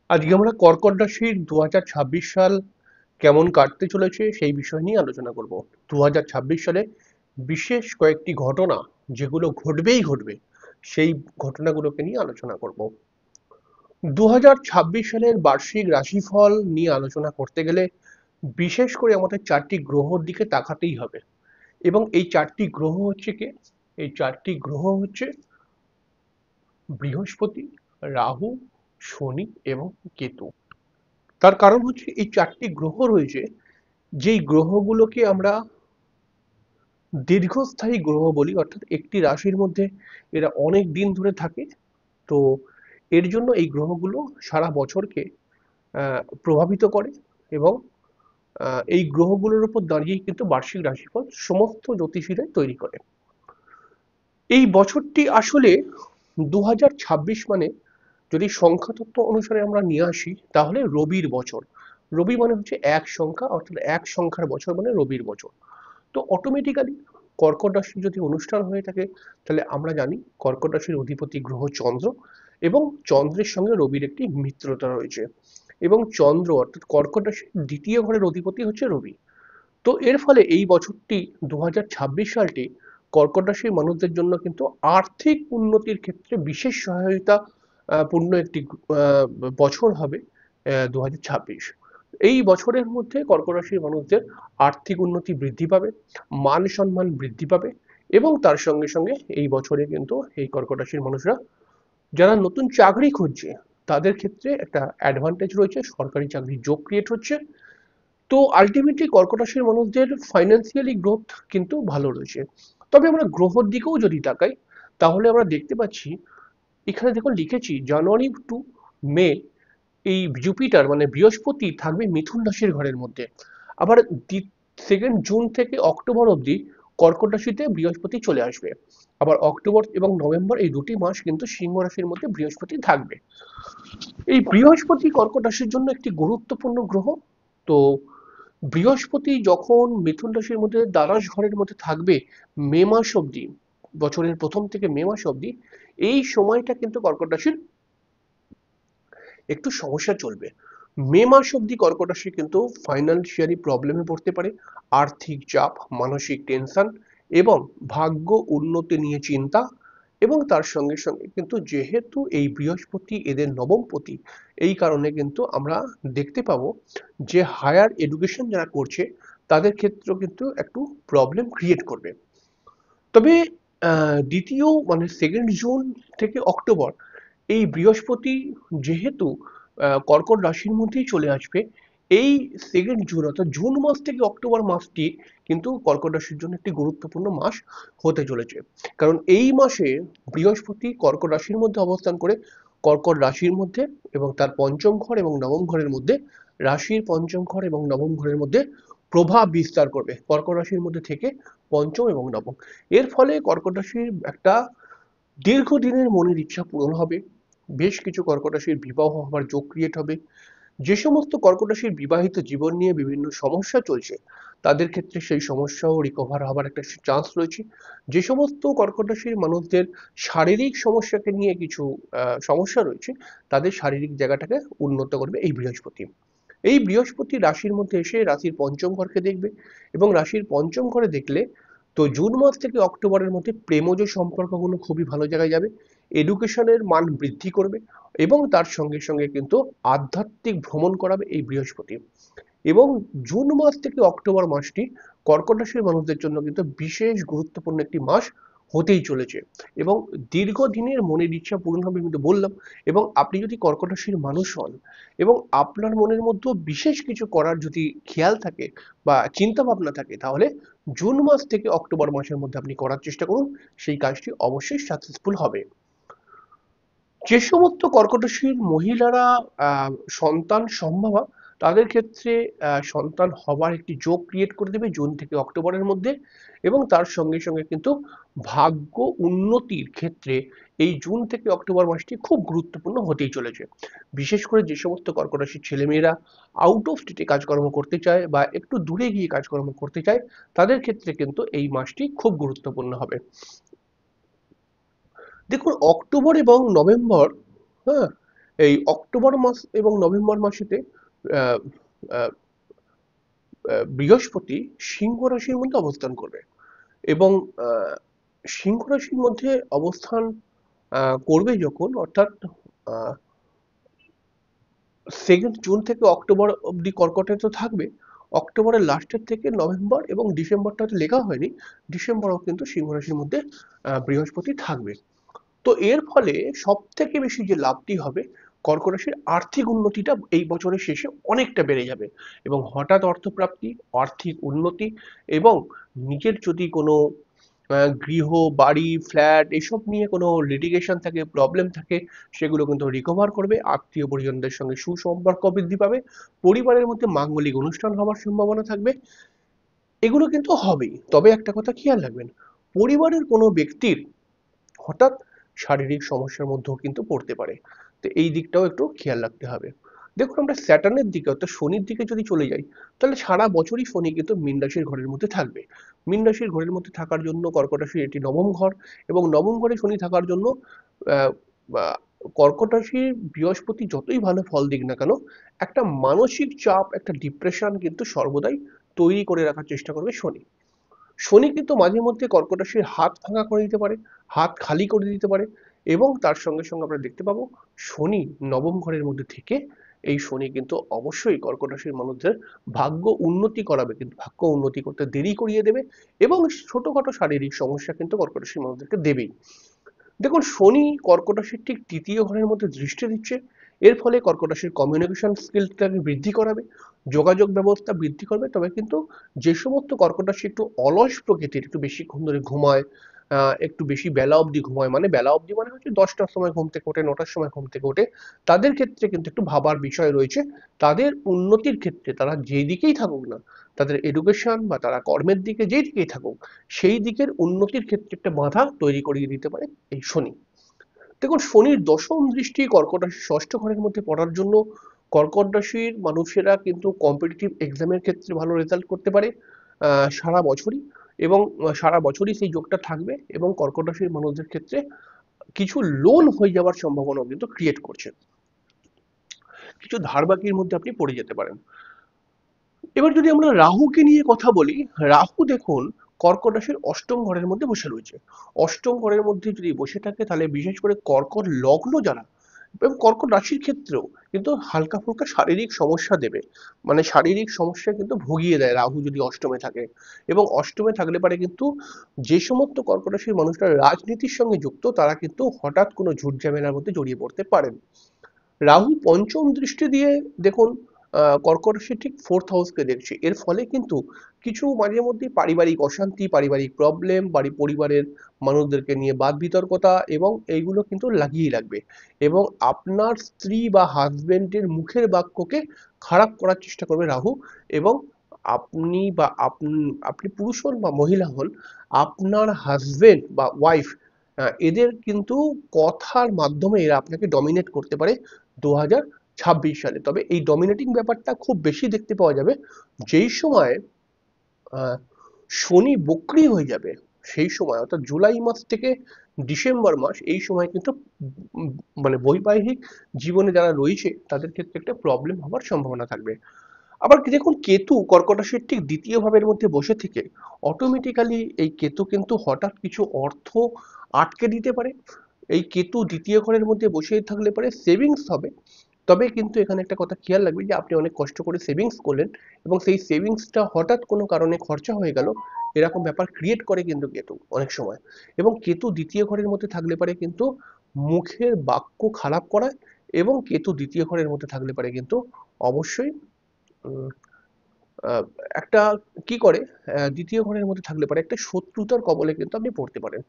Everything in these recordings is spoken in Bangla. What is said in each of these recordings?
আজকে আমরা কর্কট রাশির 2026 সাল কেমন কাটতে চলেছে সেই বিষয় নিয়ে আলোচনা করব। 2026 সালে বিশেষ কয়েকটি ঘটনা যেগুলো ঘটবেই ঘটবে সেই ঘটনাগুলোকে নিয়ে আলোচনা করব। 2026 সালের বার্ষিক রাশিফল নিয়ে আলোচনা করতে গেলে বিশেষ করে আমাদের চারটি গ্রহর দিকে তাকাতেই হবে। এবং এই চারটি গ্রহ হচ্ছে কে? এই চারটি গ্রহ হচ্ছে বৃহস্পতি, রাহু, শনি এবং কেতু। তার কারণ হচ্ছে এই চারটি গ্রহ রয়েছে, যেই গ্রহগুলোকে আমরা দীর্ঘস্থায়ী গ্রহ বলি, অর্থাৎ একটি রাশির মধ্যে এরা অনেক দিন ধরে থাকে। তো এর জন্য এই গ্রহগুলো সারা বছরকে প্রভাবিত করে। এবং এই গ্রহগুলোর উপর দাঁড়িয়েই কিন্তু বার্ষিক রাশিফল সমস্ত জ্যোতিষীরাই তৈরি করে। এই বছরটি আসলে 2026 মানে যদি সংখ্যাতত্ত্ব অনুসারে আমরা নিয়ে আসি তাহলে রবির বছর। রবি মানে হচ্ছে এক সংখ্যা, অর্থাৎ এক সংখ্যার বছর মানে রবির বছর। তো অটোমেটিক্যালি কর্কট রাশির যদি অনুষ্ঠান হয়ে থাকে তাহলে আমরা জানি কর্কট রাশির অধিপতি গ্রহ চন্দ্র, এবং চন্দ্রের সঙ্গে রবির একটি মিত্রতা রয়েছে। এবং চন্দ্র অর্থাৎ কর্কট রাশির দ্বিতীয় ঘরের অধিপতি হচ্ছে রবি। তো এর ফলে এই বছরটি 2026 সালটি কর্কট রাশির মানুষদের জন্য কিন্তু আর্থিক উন্নতির ক্ষেত্রে বিশেষ সহায়তা পূর্ণ একটি বছর হবে 2026। এই বছরের মধ্যে কর্কট রাশির মানুষদের আর্থিক উন্নতি বৃদ্ধি পাবে, মান সম্মান বৃদ্ধি পাবে। এবং তার সঙ্গে সঙ্গে এই বছরে কিন্তু এই কর্কট রাশির মানুষরা যারা নতুন চাকরি খুঁজছে তাদের ক্ষেত্রে একটা অ্যাডভান্টেজ রয়েছে, সরকারি চাকরির যোগ ক্রিয়েট হচ্ছে। তো আলটিমেটলি কর্কট রাশির মানুষদের ফাইন্যান্সিয়ালি গ্রোথ কিন্তু ভালো রয়েছে। তবে আমরা গ্রহর দিকেও যদি তাকাই তাহলে আমরা দেখতে পাচ্ছি, এখানে দেখুন লিখেছি জানুয়ারি টু মে এই জুপিটার মানে বৃহস্পতি থাকবে মিথুন রাশির ঘরের মধ্যে। আবার 2 জুন থেকে অক্টোবর অবধি কর্কট রাশিতে বৃহস্পতি চলে আসবে। আবার অক্টোবর এবং নভেম্বর এই দুটি মাস কিন্তু সিংহ রাশির মধ্যে বৃহস্পতি থাকবে। এই বৃহস্পতি কর্কট রাশির জন্য একটি গুরুত্বপূর্ণ গ্রহ। তো বৃহস্পতি যখন মিথুন রাশির মধ্যে দ্বাদশ ঘরের মধ্যে থাকবে মে মাস অবধি, বছরের প্রথম থেকে মে মাস অবধি, এই সময়টা কিন্তু কর্কট রাশির একটু সমস্যা চলবে। মে মাস অবধি কর্কট রাশি কিন্তু ফাইন্যান্সিয়ালি প্রবলেমে পড়তে পারে। আর্থিক চাপ, মানসিক টেনশন এবং ভাগ্য উন্নতি নিয়ে চিন্তা। এবং তার সঙ্গে সঙ্গে কিন্তু যেহেতু এই বৃহস্পতি এদের নবমপতি, এই কারণে কিন্তু আমরা দেখতে পাবো যে হায়ার এডুকেশন যারা করছে তাদের ক্ষেত্রেও কিন্তু একটু প্রবলেম ক্রিয়েট করবে। তবে দ্বিতীয় মানে 2 জুন থেকে অক্টোবর এই বৃহস্পতি যেহেতু কর্কট রাশির মধ্যেই চলে আসবে, এই 2 জুন অর্থাৎ জুন মাস থেকে অক্টোবর মাসটি কিন্তু কর্কট রাশির জন্য একটি গুরুত্বপূর্ণ মাস হতে চলেছে। কারণ এই মাসে বৃহস্পতি কর্কট রাশির মধ্যে অবস্থান করে কর্কট রাশির মধ্যে এবং তার পঞ্চম ঘর এবং নবম ঘরের মধ্যে, রাশির পঞ্চম ঘর এবং নবম ঘরের মধ্যে প্রভাব বিস্তার করবে কর্কট রাশির মধ্যে থেকে পঞ্চম এবং নবম। এর ফলে কর্কট রাশির একটা দীর্ঘদিনের মনের ইচ্ছা পূরণ হবে। বেশ কিছু কর্কট রাশির বিবাহ হবার যোগ ক্রিয়েট হবে। যে সমস্ত কর্কট রাশির বিবাহিত জীবন নিয়ে বিভিন্ন সমস্যা চলছে তাদের ক্ষেত্রে সেই সমস্যাও রিকভার হবার একটা চান্স রয়েছে। যে সমস্ত কর্কট রাশির মানুষদের শারীরিক সমস্যাকে নিয়ে কিছু সমস্যা রয়েছে, তাদের শারীরিক জায়গাটাকে উন্নত করবে এই বৃহস্পতি। এই বৃহস্পতি রাশির মধ্যে এসে রাশির পঞ্চম ঘরকে দেখবে, এবং রাশির পঞ্চম ঘরে দেখলে তো জুন মাস থেকে অক্টোবরের মধ্যে প্রেমজ সম্পর্কগুলো খুবই ভালো জায়গায় যাবে। এডুকেশনের মান বৃদ্ধি করবে এবং তার সঙ্গে সঙ্গে কিন্তু আধ্যাত্মিক ভ্রমণ করাবে এই বৃহস্পতি। এবং জুন মাস থেকে অক্টোবর মাসটি কর্কট রাশির মানুষদের জন্য কিন্তু বিশেষ গুরুত্বপূর্ণ একটি মাস হতেই চলেছে। এবং দীর্ঘদিনের মনের ইচ্ছা পূরণ হবে আমি তো বললাম। এবং আপনি যদি কর্কট রাশির মানুষ হন এবং আপনার মনের মধ্যেও বিশেষ কিছু করার যদি খেয়াল থাকে বা চিন্তা ভাবনা থাকে, তাহলে জুন মাস থেকে অক্টোবর মাসের মধ্যে আপনি করার চেষ্টা করুন। সেই কাজটি অবশ্যই সাকসেসফুল হবে। যে সমস্ত কর্কট রাশির মহিলারা আহ, সন্তান সম্ভবা, তাদের ক্ষেত্রে সন্তান হবার একটি যোগ ক্রিয়েট করে দেবে জুন থেকে অক্টোবরের মধ্যে। এবং তার সঙ্গে সঙ্গে কিন্তু ভাগ্য উন্নতির ক্ষেত্রে এই জুন থেকে অক্টোবর মাসটি খুব গুরুত্বপূর্ণ হতেই চলেছে। বিশেষ করে যে সমস্ত কর্কট রাশির ছেলেমেয়েরা আউট অফ স্টেটে কাজকর্ম করতে চায় বা একটু দূরে গিয়ে কাজকর্ম করতে চায়, তাদের ক্ষেত্রে কিন্তু এই মাসটি খুব গুরুত্বপূর্ণ হবে। দেখুন অক্টোবর এবং নভেম্বর, হ্যাঁ, এই অক্টোবর মাস এবং নভেম্বর মাসেতে আহ, আহ, বৃহস্পতি সিংহ রাশির মধ্যে অবস্থান করবে এবং সিংহ রাশির মধ্যে অবস্থান করবে যখন, অর্থাৎ সেকেন্ড জুন থেকে অক্টোবর অব্দি কর্কটে তো থাকবে, অক্টোবরের লাস্টের থেকে নভেম্বর এবং ডিসেম্বরটা হয়তো লেখা হয়নি, ডিসেম্বরেও কিন্তু সিংহ রাশির মধ্যে বৃহস্পতি থাকবে। তো এর ফলে সব থেকে বেশি যে লাভটি হবে, কর্কট রাশির আর্থিক উন্নতিটা এই বছরের শেষে অনেকটা বেড়ে যাবে এবং হঠাৎ অর্থপ্রাপ্তি, আর্থিক উন্নতি এবং নিজের যদি কোনো গৃহ, বাড়ি, ফ্ল্যাট এসব নিয়ে কোনো লিটিগেশন থাকে, প্রবলেম থাকে, সেগুলো কিন্তু রিকভার করবে, আত্মীয় পরিজনদের সঙ্গে সুসম্পর্ক বৃদ্ধি পাবে, পরিবারের মধ্যে মাঙ্গলিক অনুষ্ঠান হওয়ার সম্ভাবনা থাকবে, এগুলো কিন্তু হবেই। তবে একটা কথা খেয়াল রাখবেন, পরিবারের কোনো ব্যক্তির হঠাৎ শারীরিক সমস্যার মধ্যেও কিন্তু পড়তে পারে, তো এই দিকটাও একটু খেয়াল রাখতে হবে। দেখুন, আমরা স্যাটার্নের দিকে অর্থাৎ শনির দিকে যদি চলে যাই, তাহলে সারা বছরই শনি কিন্তু মীন রাশির ঘরের মধ্যে থাকবে। মীন রাশির ঘরের মধ্যে থাকার জন্য কর্কট রাশির এটি নবম ঘর, এবং নবম ঘরে শনি থাকার জন্য আহ, আহ, কর্কট রাশির বৃহস্পতি যতই ভালো ফল দিক না কেন, একটা মানসিক চাপ, একটা ডিপ্রেশন কিন্তু সর্বদাই তৈরি করে রাখার চেষ্টা করবে শনি। শনি কিন্তু মাঝে মধ্যে কর্কট রাশির হাত ভাঙা করে দিতে পারে, হাত খালি করে দিতে পারে, এবং তার সঙ্গে সঙ্গে আমরা দেখতে পাবো শনি নবম ঘরের মধ্যে থেকে এই শনি কিন্তু অবশ্যই কর্কট রাশির মানুষদের ভাগ্য উন্নতি করাবে, কিন্তু ভাগ্য উন্নতি করতে দেরি করিয়ে দেবে এবং ছোটখাটো শারীরিক সমস্যা কিন্তু কর্কট রাশির মানুষদেরকে দেবেই। দেখুন, শনি কর্কট রাশির ঠিক তৃতীয় ঘরের মধ্যে দৃষ্টি দিচ্ছে, এর ফলে কর্কট রাশির কমিউনিকেশন স্কিলটাকে বৃদ্ধি করাবে, যোগাযোগ ব্যবস্থা বৃদ্ধি করবে। তবে কিন্তু যে সমস্ত কর্কট রাশি একটু অলস প্রকৃতির, একটু বেশিক্ষণ ধরে ঘুমায়, একটু বেশি বেলা অবধি ঘুমায়, মানে বেলা অবধি মানে হচ্ছে 10টার সময় ঘুম থেকে ওঠে, 9টার সময় ঘুম থেকে ওঠে, তাদের ক্ষেত্রে কিন্তু একটু ভাবার বিষয় রয়েছে। তাদের উন্নতির ক্ষেত্রে তারা যেদিকেই থাকুক না, তাদের এডুকেশন বা তারা কর্মের দিকে যেই দিকেই থাকুক, সেই দিকের উন্নতির ক্ষেত্রে একটা বাধা তৈরি করিয়ে দিতে পারে এই শনি। দেখুন, শনির দশম দৃষ্টি কর্কট রাশির ষষ্ঠ ঘরের মধ্যে পড়ার জন্য কর্কট রাশির মানুষেরা কিন্তু কম্পিটিটিভ এক্সামের ক্ষেত্রে ভালো রেজাল্ট করতে পারে সারা বছরই, এবং সারা বছরই সেই যোগটা থাকবে, এবং কর্কট রাশির মানুষদের ক্ষেত্রে কিছু লোন হয়ে যাওয়ার সম্ভাবনাও কিন্তু ক্রিয়েট করছে, কিছু ধার বাকির মধ্যে আপনি পড়ে যেতে পারেন। এবার যদি আমরা রাহুকে নিয়ে কথা বলি, রাহু দেখুন কর্কট রাশির অষ্টম ঘরের মধ্যে বসে রয়েছে। অষ্টম ঘরের মধ্যে যদি বসে থাকে, তাহলে বিশেষ করে কর্কট লগ্ন যারা এবং কর্কট রাশির ক্ষেত্রেও কিন্তু হালকা ফুলকা শারীরিক সমস্যা দেবে, মানে শারীরিক সমস্যা কিন্তু ভুগিয়ে দেয় রাহু যদি অষ্টমে থাকে। এবং অষ্টমে থাকলে পারে কিন্তু যে সমস্ত কর্কট রাশির মানুষরা রাজনীতির সঙ্গে যুক্ত, তারা কিন্তু হঠাৎ কোনো ঝুট ঝামেলার মধ্যে জড়িয়ে পড়তে পারেন। রাহু পঞ্চম দৃষ্টি দিয়ে দেখুন কর্কট রাশির ঠিক ফোর্থ হাউসকে দেখছে, এর ফলে কিন্তু কিছু মাঝে মধ্যে পারিবারিক অশান্তি, পারিবারিক প্রবলেম, পরিবারের মানুষদেরকে নিয়ে বাদ বিতর্কতা, এবং এইগুলো কিন্তু লাগিয়েই রাখবে, এবং আপনার স্ত্রী বা হাজবেন্ডের মুখের বাক্যকে খারাপ করার চেষ্টা করবে রাহু। এবং আপনি বা আপনি পুরুষ হন বা মহিলা হন, আপনার হাজবেন্ড বা ওয়াইফ এদের কিন্তু কথার মাধ্যমে এরা আপনাকে ডমিনেট করতে পারে 2026 সালে। তবে এই ডমিনেটিং ব্যাপারটা খুব বেশি দেখতে পাওয়া যাবে যেই সময় আহ, শনি বক্রি হয়ে যাবে, সেই সময় অর্থাৎ জুলাই মাস থেকে ডিসেম্বর মাস, এই সময় কিন্তু উম, মানে বৈবাহিক জীবনে যারা রয়েছে তাদের ক্ষেত্রে একটা প্রবলেম হওয়ার সম্ভাবনা থাকবে। আবার দেখুন, কেতু কর্কট রাশির ঠিক দ্বিতীয় ভাবের মধ্যে বসে থেকে অটোমেটিক্যালি এই কেতু কিন্তু হঠাৎ কিছু অর্থ আটকে দিতে পারে। এই কেতু দ্বিতীয় ঘরের মধ্যে বসে থাকলে পরে সেভিংস হবে, তবে কিন্তু এখানে একটা কথা খেয়াল রাখবেন যে আপনি অনেক কষ্ট করে সেভিংস করলেন এবং সেই সেভিংসটা হঠাৎ কোনো কারণে খরচা হয়ে গেল, এরকম ব্যাপার ক্রিয়েট করে কিন্তু কেতু অনেক সময়। এবং কেতু দ্বিতীয় ঘরের মধ্যে থাকলে পারে কিন্তু মুখের বাক্য খারাপ করায়, এবং কেতু দ্বিতীয় ঘরের মধ্যে থাকলে পারে কিন্তু অবশ্যই উম, আহ, একটা কি করে দ্বিতীয় ঘরের মধ্যে থাকলে পারে একটা শত্রুতার কবলে কিন্তু আপনি পড়তে পারেন।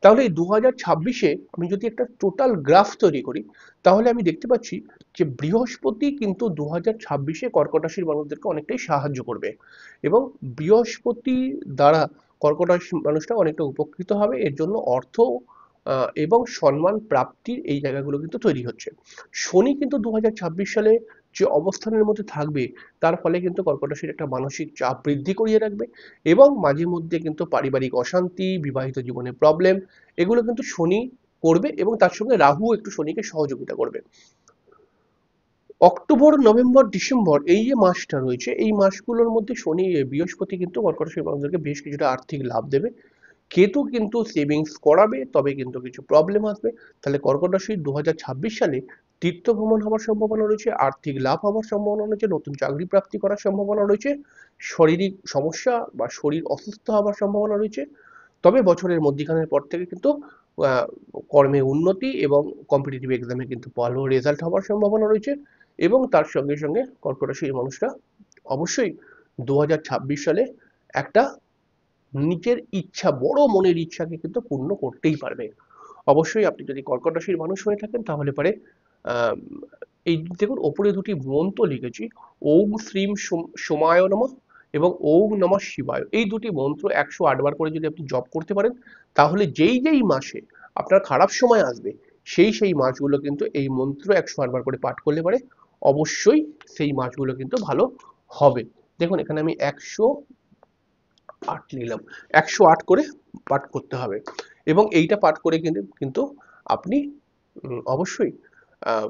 তাহলে এই 2026-এ আমি যদি একটা টোটাল গ্রাফ তৈরি করি, তাহলে আমি দেখতে পাচ্ছি যে বৃহস্পতি কিন্তু 2026-এ কর্কট রাশির মানুষদেরকে অনেকটাই সাহায্য করবে, এবং বৃহস্পতি দ্বারা কর্কট রাশির মানুষরা অনেকটা উপকৃত হবে, এর জন্য অর্থ এবং সম্মান প্রাপ্তির এই জায়গাগুলো কিন্তু তৈরি হচ্ছে। শনি কিন্তু 2026 সালে যে অবস্থানের মধ্যে থাকবে, তার ফলে কিন্তু কর্কট রাশির একটা মানসিক চাপ বৃদ্ধি করিয়ে রাখবে, এবং মাঝে মধ্যে কিন্তু পারিবারিক অশান্তি, বিবাহিত জীবনে প্রবলেম, এগুলো কিন্তু শনি করবে, এবং তার সঙ্গে রাহু একটু শনিকে সহযোগিতা করবে। অক্টোবর, নভেম্বর, ডিসেম্বর এই যে মাসটা রয়েছে এই মাসগুলোর মধ্যে শনি বৃহস্পতি কিন্তু কর্কট রাশির মানুষদেরকে বেশ কিছুটা আর্থিক লাভ দেবে। কেতু কিন্তু সেভিংস করাবে, তবে কিন্তু কিছু প্রবলেম আসবে। তাহলে কর্কট রাশির 2026 সালে তীর্থ ভ্রমণ হওয়ার সম্ভাবনা রয়েছে, আর্থিক লাভ হওয়ার সম্ভাবনা রয়েছে, নতুন চাকরি প্রাপ্তি করার সম্ভাবনা রয়েছে, শারীরিক সমস্যা বা শরীর অসুস্থ হওয়ার সম্ভাবনা রয়েছে। তবে বছরের মধ্যিখানের পর থেকে কিন্তু আহ, কর্মে উন্নতি এবং কম্পিটিটিভ এক্সামে কিন্তু ভালো রেজাল্ট হওয়ার সম্ভাবনা রয়েছে। এবং তার সঙ্গে সঙ্গে কর্কট রাশির মানুষরা অবশ্যই 2026 সালে একটা নিজের ইচ্ছা, বড় মনের ইচ্ছাকে কিন্তু পূর্ণ করতেই পারবে। অবশ্যই আপনি যদি কর্কট রাশির মানুষ হয়ে থাকেন তাহলে পারে আহ, এই দেখুন ওপরে দুটি মন্ত্র লিখেছি, ওম শ্রীম সোমায় নমঃ এবং ওম নমঃ শিবায়, এই দুটি মন্ত্র 108 বার করে যদি আপনি জপ করতে পারেন তাহলে যেই যেই মাসে আপনার খারাপ সময় আসবে সেই মাসগুলো কিন্তু এই মন্ত্র 108 বার করে পাঠ করলে পারে অবশ্যই সেই মাসগুলো কিন্তু ভালো হবে। দেখুন এখানে আমি 108 নিলাম, 108 করে পাঠ করতে হবে এবং এইটা পাঠ করে কিন্তু আপনি অবশ্যই আহ,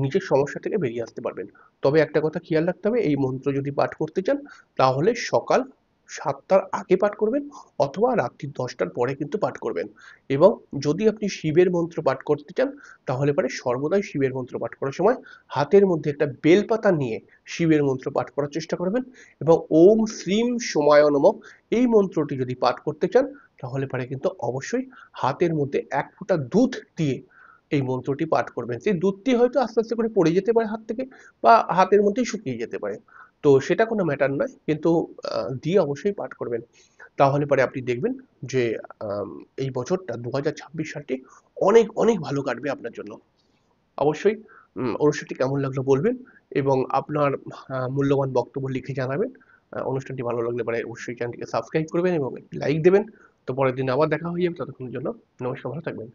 নিজের সমস্যা থেকে বেরিয়ে আসতে পারবেন। তবে একটা কথা খেয়াল রাখতে হবে, এই মন্ত্র যদি পাঠ করতে চান তাহলে সকাল 7টার আগে পাঠ করবেন অথবা রাত্রি 10টার পরে কিন্তু পাঠ করবেন। এবং যদি আপনি শিবের মন্ত্র পাঠ করতে চান তাহলে পরে সর্বদাই শিবের মন্ত্র পাঠ করার সময় হাতের মধ্যে একটা বেলপাতা নিয়ে শিবের মন্ত্র পাঠ করার চেষ্টা করবেন। এবং ওম শ্রীম সোমায় নমঃ এই মন্ত্রটি যদি পাঠ করতে চান তাহলে পারে কিন্তু অবশ্যই হাতের মধ্যে এক ফোঁটা দুধ দিয়ে এই মন্ত্রটি পাঠ করবেন। সেই দুধটি হয়তো আস্তে আস্তে করে পড়ে যেতে পারে হাত থেকে বা হাতের মধ্যেই শুকিয়ে যেতে পারে, তো সেটা কোনো ম্যাটার নয়, কিন্তু দিয়ে অবশ্যই পাঠ করবেন। তাহলে পরে আপনি দেখবেন যে আম, এই বছরটা 2026 সালটি অনেক অনেক ভালো কাটবে আপনার জন্য। অবশ্যই অনুষ্ঠানটি কেমন লাগলো বলবেন এবং আপনার মূল্যবান বক্তব্য লিখে জানাবেন। অনুষ্ঠানটি ভালো লাগলে পরে অবশ্যই চ্যানেলটিকে সাবস্ক্রাইব করবেন এবং একটি লাইক দেবেন। তো পরের দিন আবার দেখা হয়ে যাবে, ততক্ষণের জন্য নমস্কার, ভালো থাকবেন।